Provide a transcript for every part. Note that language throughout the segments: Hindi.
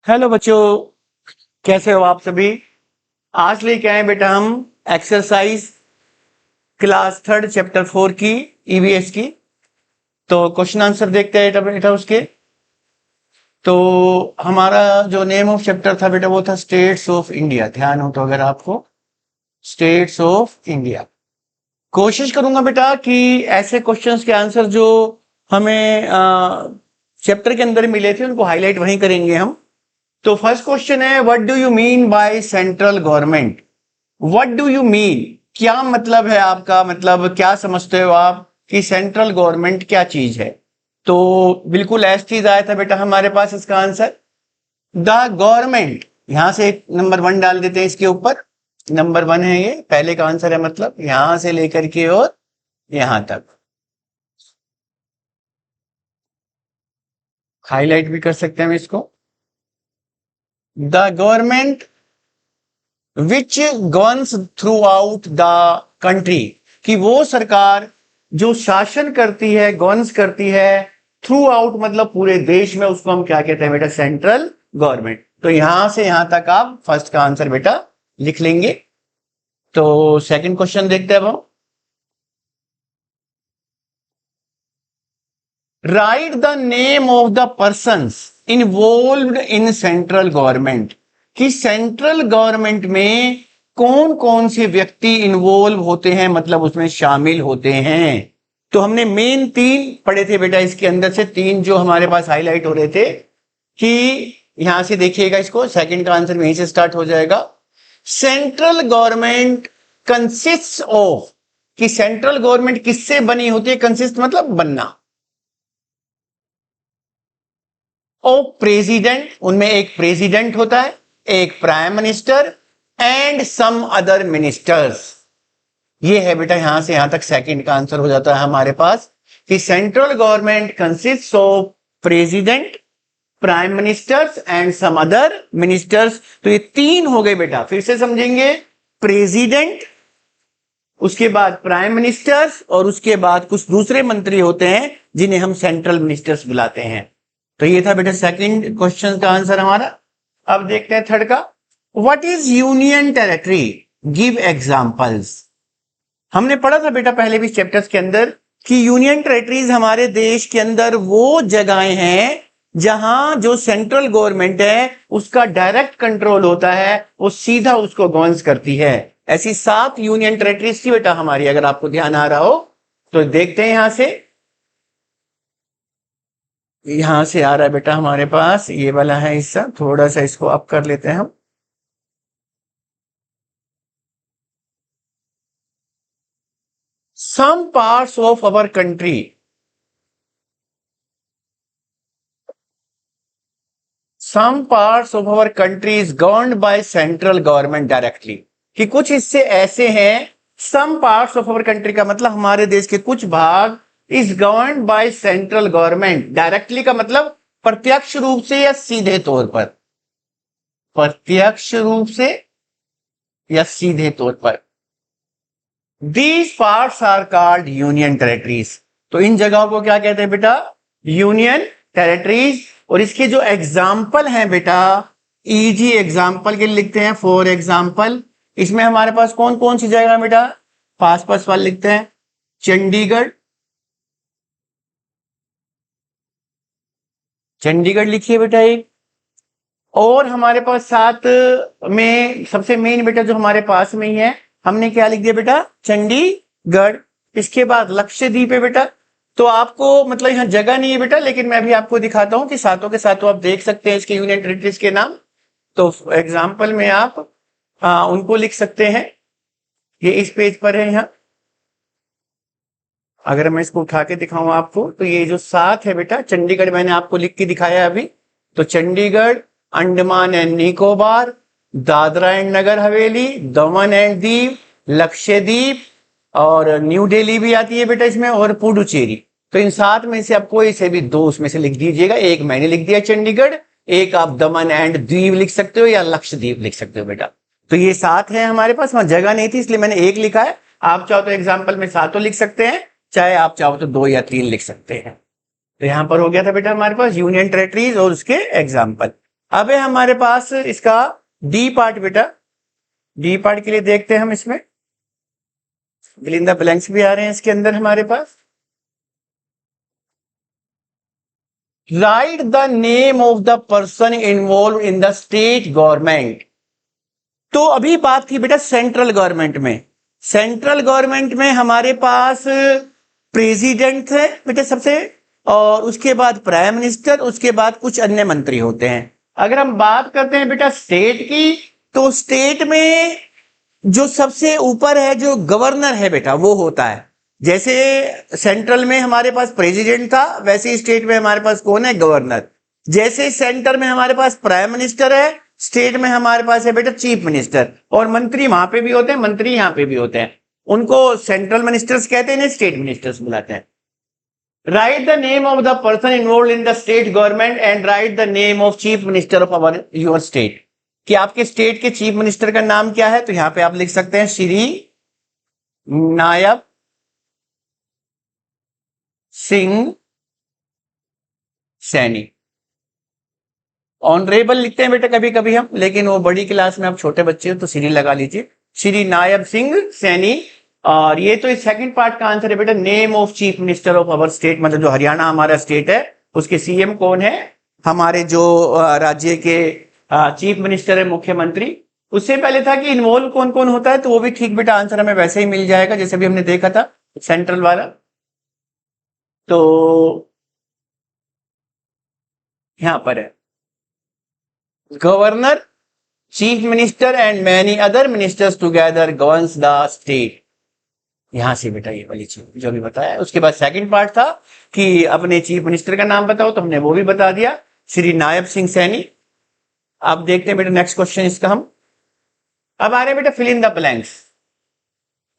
हेलो बच्चों, कैसे हो आप सभी। आज लेके आए बेटा हम एक्सरसाइज क्लास थर्ड चैप्टर 4 की ईवीएस की। तो क्वेश्चन आंसर देखते हैं बेटा बेटा उसके। तो हमारा जो नेम ऑफ चैप्टर था बेटा वो था स्टेट्स ऑफ इंडिया। ध्यान हो तो अगर आपको, स्टेट्स ऑफ इंडिया। कोशिश करूंगा बेटा कि ऐसे क्वेश्चंस के आंसर जो हमें चैप्टर के अंदर मिले थे उनको हाईलाइट वहीं करेंगे हम। तो फर्स्ट क्वेश्चन है, what do you mean by central government. What do you mean, क्या मतलब है आपका, मतलब क्या समझते हो आप कि सेंट्रल गवर्नमेंट क्या चीज है। तो बिल्कुल ऐसी चीज आया था बेटा हमारे पास इसका आंसर, द गवर्नमेंट। यहां से नंबर 1 डाल देते हैं इसके ऊपर। नंबर 1 है, ये पहले का आंसर है, मतलब यहां से लेकर के और यहां तक। हाईलाइट भी कर सकते हैं हम इसको। The government which governs through out the country, कि वो सरकार जो शासन करती है, गवर्न्स करती है थ्रू आउट मतलब पूरे देश में, उसको हम क्या कहते हैं बेटा, सेंट्रल गवर्नमेंट। तो यहां से यहां तक आप फर्स्ट का आंसर बेटा लिख लेंगे। तो सेकंड क्वेश्चन देखते हैं अब हम। Right the name of the persons involved in central government, कि सेंट्रल गवर्नमेंट में कौन कौन से व्यक्ति इन्वॉल्व होते हैं, मतलब उसमें शामिल होते हैं। तो हमने मेन 3 पढ़े थे बेटा, इसके अंदर से 3 जो हमारे पास हाईलाइट हो रहे थे कि यहां से देखिएगा इसको, सेकंड का आंसर यहीं से स्टार्ट हो जाएगा। सेंट्रल गवर्नमेंट कंसिस्ट ऑफ, कि सेंट्रल गवर्नमेंट किससे बनी होती है, कंसिस्ट मतलब बनना, ओ प्रेसिडेंट, उनमें एक प्रेसिडेंट होता है, एक prime minister and some other ministers. ये है बेटा, यहां से यहां तक सेकंड का आंसर हो जाता है हमारे पास कि central government consist of president, prime ministers and some other ministers. तो ये 3 हो गए बेटा, फिर से समझेंगे। प्रेसिडेंट, उसके बाद प्राइम मिनिस्टर्स, और उसके बाद कुछ दूसरे मंत्री होते हैं जिन्हें हम सेंट्रल मिनिस्टर्स बुलाते हैं। तो ये था बेटा सेकंड क्वेश्चन का आंसर हमारा। अब देखते हैं थर्ड का, what is union territory, give examples. हमने पढ़ा था बेटा पहले भी चैप्टर्स के अंदर कि यूनियन टेरिटरीज हमारे देश के अंदर वो जगहें हैं जहां जो सेंट्रल गवर्नमेंट है उसका डायरेक्ट कंट्रोल होता है, वो सीधा उसको गवर्न करती है। ऐसी 7 यूनियन टेरिटरीज थी बेटा हमारी, अगर आपको ध्यान आ रहा हो तो देखते हैं। यहां से आ रहा है बेटा हमारे पास ये वाला है हिस्सा, थोड़ा सा इसको अप कर लेते हैं हम। Some parts of our country, some parts of our country is governed by central government directly, कि कुछ हिस्से ऐसे हैं, some parts of our country का मतलब हमारे देश के कुछ भाग is governed by central government directly, का मतलब प्रत्यक्ष रूप से या सीधे तौर पर, प्रत्यक्ष रूप से या सीधे तौर पर। These parts are called union territories. तो इन जगहों को क्या कहते हैं बेटा, यूनियन टेरिटरीज। और इसके जो एग्जाम्पल हैं बेटा, इजी एग्जाम्पल के लिए लिखते हैं, फॉर एग्जाम्पल। इसमें हमारे पास कौन कौन सी जगह है बेटा, पास पास वाले लिखते हैं, चंडीगढ़, चंडीगढ़ लिखिए बेटा एक। और हमारे पास साथ में सबसे मेन बेटा जो हमारे पास में ही है, हमने क्या लिख दिया बेटा, चंडीगढ़। इसके बाद लक्षद्वीप है बेटा। तो आपको मतलब यहां जगह नहीं है बेटा, लेकिन मैं भी आपको दिखाता हूं कि सातों के सातों आप देख सकते हैं इसके यूनियन टेरिटरीज के नाम। तो एग्जाम्पल में आप उनको लिख सकते हैं, ये इस पेज पर है यहाँ। अगर मैं इसको उठा के दिखाऊं आपको, तो ये जो 7 है बेटा, चंडीगढ़ मैंने आपको लिख के दिखाया अभी। तो Chandigarh, Andaman and Nicobar, Dadra and Nagar Haveli, Daman and Diu, Lakshadweep, और न्यू दिल्ली भी आती है बेटा इसमें, और पुडुचेरी। तो इन 7 में से आप कोई से भी 2 उसमें से लिख दीजिएगा। एक मैंने लिख दिया चंडीगढ़, एक आप दमन एंड दीव लिख सकते हो या लक्षद्वीप लिख सकते हो बेटा। तो ये 7 है हमारे पास, वहां जगह नहीं थी इसलिए मैंने एक लिखा है। आप चाहो तो एग्जाम्पल में 7 लिख सकते हैं, चाहे आप चाहो तो 2 या 3 लिख सकते हैं। तो यहां पर हो गया था बेटा हमारे पास यूनियन टेरिटरीज और उसके एग्जाम्पल। अब है हमारे पास इसका डी पार्ट बेटा। डी पार्ट के लिए देखते हैं हम इसमें फिल इन द ब्लैंक्स भी आ रहे हैं इसके अंदर हमारे पास। Write the name of the person involve in the state government. तो अभी बात थी बेटा सेंट्रल गवर्नमेंट में। सेंट्रल गवर्नमेंट में हमारे पास प्रेसिडेंट है बेटा सबसे, और उसके बाद प्राइम मिनिस्टर, उसके बाद कुछ अन्य मंत्री होते हैं। अगर हम बात करते हैं बेटा स्टेट की, तो स्टेट में जो सबसे ऊपर है जो गवर्नर है बेटा वो होता है। जैसे सेंट्रल में हमारे पास प्रेसिडेंट था, वैसे ही स्टेट में हमारे पास कौन है, गवर्नर। जैसे सेंटर में हमारे पास प्राइम मिनिस्टर है, स्टेट में हमारे पास है बेटा चीफ मिनिस्टर, और मंत्री वहां पे भी होते हैं, मंत्री यहां पे भी होते हैं। उनको सेंट्रल मिनिस्टर्स कहते हैं, स्टेट मिनिस्टर्स बुलाते हैं। Right the name of the person involve in the state government and right the name of chief minister of our your state. कि आपके स्टेट के चीफ मिनिस्टर का नाम क्या है, तो यहां पे आप लिख सकते हैं श्री नायब सिंह सैनी। ऑनरेबल लिखते हैं बेटा कभी कभी हम, लेकिन वो बड़ी क्लास में आप छोटे बच्चे हो तो श्री लगा लीजिए, श्री नायब सिंह सैनी। और ये तो इस सेकंड पार्ट का आंसर है बेटा, name of chief minister of our state, मतलब जो हरियाणा हमारा स्टेट है उसके सीएम कौन है, हमारे जो राज्य के चीफ मिनिस्टर है, मुख्यमंत्री। उससे पहले था कि इन्वॉल्व कौन कौन होता है, तो वो भी ठीक बेटा आंसर हमें वैसे ही मिल जाएगा जैसे भी हमने देखा था सेंट्रल वाला। तो यहां पर है governor, chief minister and many other ministers together governs the state. यहां से बेटा ये वाली चीज जो भी बताया। उसके बाद सेकंड पार्ट था कि अपने चीफ मिनिस्टर का नाम बताओ, तो हमने वो भी बता दिया, श्री नायब सिंह सैनी। अब देखते हैं बेटा नेक्स्ट क्वेश्चन इसका हम। अब आ रहे बेटा fill in the blanks.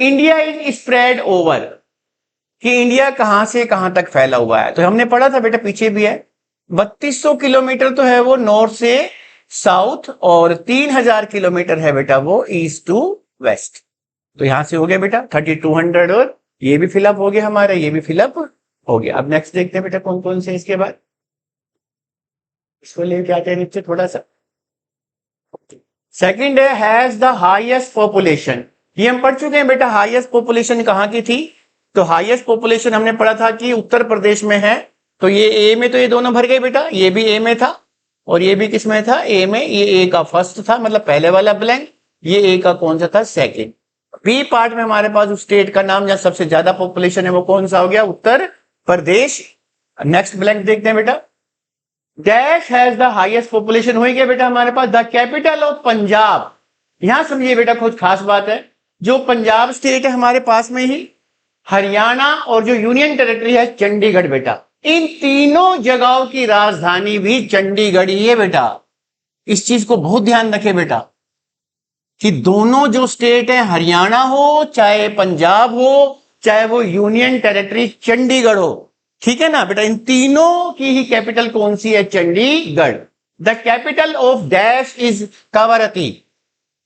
India is spread over, कि इंडिया कहां से कहां तक फैला हुआ है। तो हमने पढ़ा था बेटा, पीछे भी है, 3200 किलोमीटर तो है वो नॉर्थ से साउथ, और 3000 किलोमीटर है बेटा वो ईस्ट टू वेस्ट। तो यहां से हो गया बेटा 3200, और ये भी फिलअप हो गया हमारा, ये भी फिलअप हो गया। अब नेक्स्ट देखते हैं बेटा कौन कौन से इसके बाद। इसको लेके आते हैं नीचे थोड़ा सा। सेकंड है हैज द हाईएस्ट पॉपुलेशन। ये हम पढ़ चुके हैं बेटा, हाईएस्ट पॉपुलेशन कहां की थी। तो हाईएस्ट पॉपुलेशन हमने पढ़ा था कि उत्तर प्रदेश में है। तो ये ए में तो ये दोनों भर गए बेटा, ये भी ए में था और ये भी किस में था, ए में। ये ए का फर्स्ट था, मतलब पहले वाला ब्लैंक। ये ए का कौन सा था, सेकंड। बी पार्ट में हमारे पास उस स्टेट का नाम जहां सबसे ज्यादा पॉपुलेशन है वो कौन सा हो गया, उत्तर प्रदेश। नेक्स्ट ब्लैंक देखते हैं बेटा, dash has the highest population हो गया बेटा हमारे पास, द कैपिटल ऑफ पंजाब। यहां समझिए बेटा कुछ खास बात है, जो पंजाब स्टेट है हमारे पास में ही, हरियाणा और जो यूनियन टेरिटरी है चंडीगढ़ बेटा, इन तीनों जगहों की राजधानी भी चंडीगढ़ ही है बेटा। इस चीज को बहुत ध्यान रखें बेटा कि दोनों जो स्टेट है, हरियाणा हो चाहे पंजाब हो चाहे वो यूनियन टेरिटरी चंडीगढ़ हो, ठीक है ना बेटा, इन तीनों की ही कैपिटल कौन सी है, Chandigarh. The capital of dash is Kavaratti.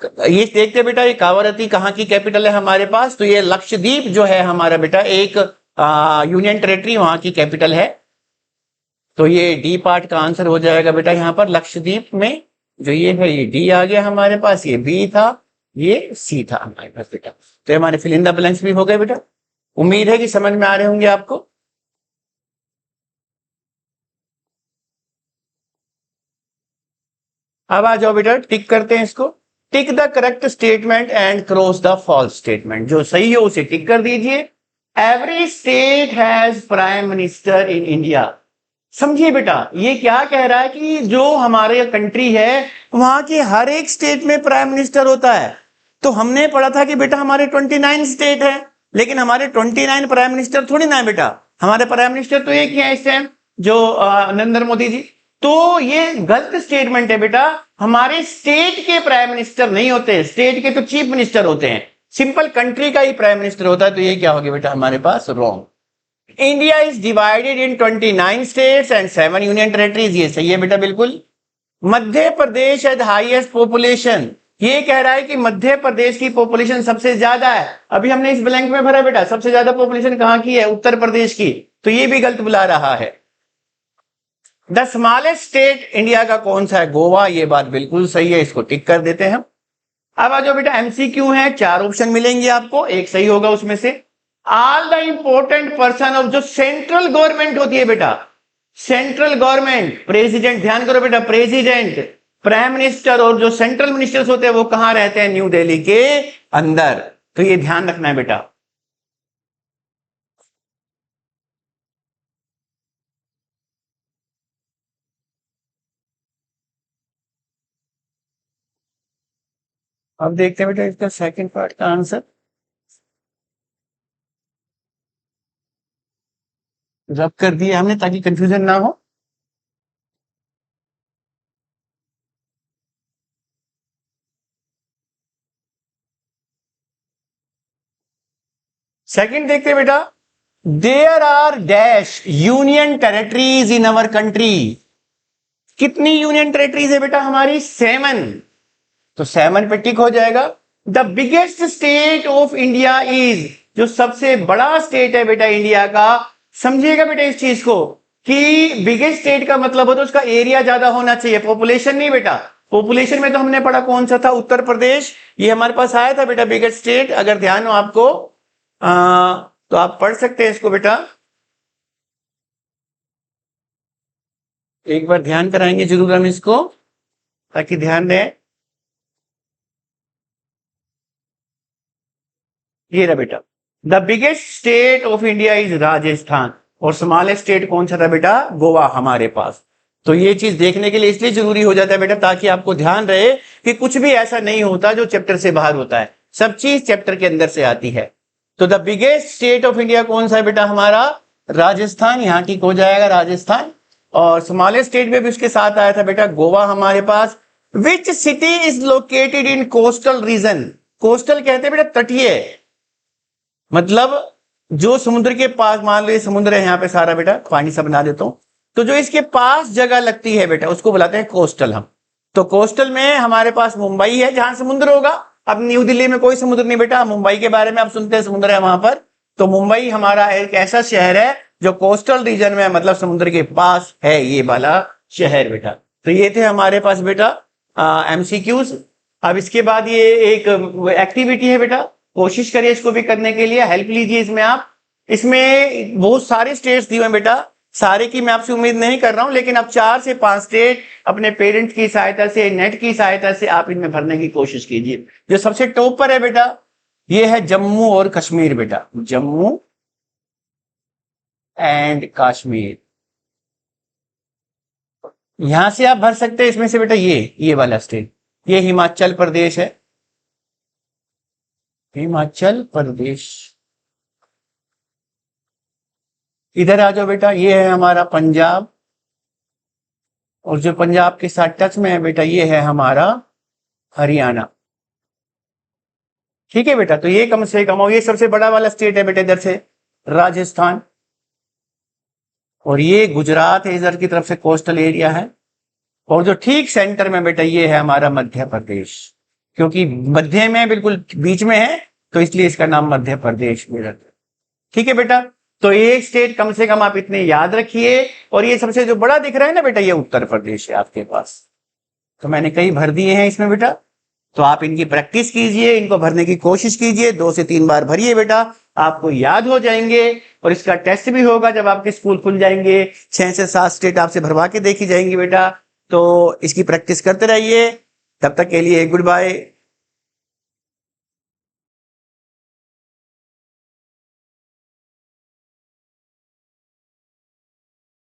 ये देखते बेटा, ये कावारती कहां की कैपिटल है हमारे पास, तो ये लक्षद्वीप जो है हमारा बेटा एक यूनियन टेरिटरी, वहां की कैपिटल है। तो ये डी पार्ट का आंसर हो जाएगा बेटा यहां पर, लक्षद्वीप में जो ये है, ये डी आ गया हमारे पास, ये बी था, ये सी था हमारे पास बेटा। तो हमारे फिल इन द ब्लैंक्स भी हो गए बेटा। उम्मीद है कि समझ में आ रहे होंगे आपको। अब आ जाओ बेटा, टिक करते हैं इसको। Tick the correct statement and cross the false statement. जो सही हो उसे टिक कर दीजिए। Every state has prime minister in India. समझिए बेटा, ये क्या कह रहा है कि जो हमारे कंट्री है वहां के हर एक स्टेट में प्राइम मिनिस्टर होता है। तो हमने पढ़ा था कि बेटा हमारे 29 स्टेट है, लेकिन हमारे 29 प्राइम मिनिस्टर थोड़ी ना है बेटा। हमारे प्राइम मिनिस्टर तो एक ही है इस टाइम, जो नरेंद्र मोदी जी। तो ये गलत स्टेटमेंट है बेटा, हमारे स्टेट के प्राइम मिनिस्टर नहीं होते, स्टेट के तो चीफ मिनिस्टर होते हैं, सिंपल कंट्री का ही प्राइम मिनिस्टर होता है। तो ये क्या हो गया बेटा हमारे पास, wrong. India is divided in 29 states and 7 union territories. ये सही है बेटा बिल्कुल। मध्य प्रदेश है हाईएस्ट पॉपुलेशन। ये कह रहा है कि मध्य प्रदेश की पॉपुलेशन सबसे ज्यादा है। अभी हमने इस ब्लैंक में भरा बेटा, सबसे ज्यादा पॉपुलेशन कहां की है, उत्तर प्रदेश की। तो ये भी गलत बुला रहा है। द स्मॉलेस्ट स्टेट इंडिया का कौन सा है? गोवा। ये बात बिल्कुल सही है, इसको टिक कर देते हैं हम। अब आ जाओ बेटा, एमसीक्यू है, 4 ऑप्शन मिलेंगे आपको, एक सही होगा उसमें से। All the important person of जो सेंट्रल गवर्नमेंट होती है बेटा, सेंट्रल गवर्नमेंट, प्रेसिडेंट, ध्यान करो बेटा, प्रेसिडेंट, प्राइम मिनिस्टर और जो सेंट्रल मिनिस्टर्स होते हैं वो कहां रहते हैं? न्यू दिल्ली के अंदर। तो ये ध्यान रखना है बेटा। अब देखते हैं बेटा इसका सेकंड पार्ट का आंसर। रब कर दिया हमने ताकि कंफ्यूजन ना हो। सेकंड देखते हैं बेटा, there are dash union territories in our country. कितनी यूनियन टेरिटरीज है बेटा हमारी? 7। तो 7 पे टिक हो जाएगा। The biggest state of India is, जो सबसे बड़ा स्टेट है बेटा इंडिया का, समझिएगा बेटा इस चीज को कि बिगेस्ट स्टेट का मतलब होता है उसका एरिया ज्यादा होना चाहिए, पॉपुलेशन नहीं बेटा। पॉपुलेशन में तो हमने पढ़ा कौन सा था? उत्तर प्रदेश। ये हमारे पास आया था बेटा बिगेस्ट स्टेट, अगर ध्यान हो आपको तो आप पढ़ सकते हैं इसको बेटा, एक बार ध्यान कराएंगे जरूर हम इसको, ताकि ध्यान दें। ये रहा बेटा, the biggest state of India is Rajasthan, और स्मॉलेस्ट स्टेट कौन सा था बेटा? गोवा हमारे पास। तो ये चीज देखने के लिए इसलिए जरूरी हो जाता है बेटा, ताकि आपको ध्यान रहे कि कुछ भी ऐसा नहीं होता जो चैप्टर से बाहर होता है, सब चीज चैप्टर के अंदर से आती है। तो the biggest state of India कौन सा है बेटा हमारा? राजस्थान, यहां ठीक हो जाएगा राजस्थान। और स्मॉलेस्ट स्टेट में भी उसके साथ आया था बेटा गोवा हमारे पास। Which city is located in coastal region? Coastal कहते हैं बेटा तटीय, मतलब जो समुद्र के पास, मान लो ये समुद्र है यहाँ पे सारा बेटा, पानी सा बना देता हूं, तो जो इसके पास जगह लगती है बेटा उसको बुलाते हैं कोस्टल हम। तो कोस्टल में हमारे पास मुंबई है जहां समुद्र होगा। अब न्यू दिल्ली में कोई समुद्र नहीं बेटा, मुंबई के बारे में आप सुनते हैं समुद्र है वहां पर। तो मुंबई हमारा एक ऐसा शहर है जो कोस्टल रीजन में, मतलब समुद्र के पास है ये वाला शहर बेटा। तो ये थे हमारे पास बेटा एमसीक्यूज। अब इसके बाद ये एक एक्टिविटी है बेटा, कोशिश करिए इसको भी करने के लिए, हेल्प लीजिए इसमें आप। इसमें बहुत सारे स्टेट्स दिए हैं बेटा, सारे की मैं आपसे उम्मीद नहीं कर रहा हूं, लेकिन अब 4 से 5 स्टेट अपने पेरेंट्स की सहायता से, नेट की सहायता से आप इनमें भरने की कोशिश कीजिए। जो सबसे टॉप पर है बेटा ये है जम्मू और कश्मीर बेटा, जम्मू एंड कश्मीर। यहां से आप भर सकते हैं इसमें से बेटा, ये वाला स्टेट, ये हिमाचल प्रदेश है, हिमाचल प्रदेश। इधर आ जाओ बेटा, ये है हमारा पंजाब, और जो पंजाब के साथ टच में है बेटा ये है हमारा हरियाणा। ठीक है बेटा, तो ये कम से कम, और ये सबसे बड़ा वाला स्टेट है बेटा इधर से राजस्थान, और ये गुजरात है इधर की तरफ से, कोस्टल एरिया है। और जो ठीक सेंटर में बेटा ये है हमारा मध्य प्रदेश, क्योंकि मध्य में बिल्कुल बीच में है तो इसलिए इसका नाम मध्य प्रदेश भी रखा। ठीक है बेटा, तो ये स्टेट कम से कम आप इतने याद रखिए। और ये सबसे जो बड़ा दिख रहा है ना बेटा, ये उत्तर प्रदेश है आपके पास। तो मैंने कई भर दिए हैं इसमें बेटा, तो आप इनकी प्रैक्टिस कीजिए, इनको भरने की कोशिश कीजिए, 2 से 3 बार भरिए बेटा, आपको याद हो जाएंगे। और इसका टेस्ट भी होगा जब आपके स्कूल खुल जाएंगे, 6 से 7 स्टेट आपसे भरवा के देखी जाएंगी बेटा। तो इसकी प्रैक्टिस करते रहिए, तब तक के लिए गुड बाय।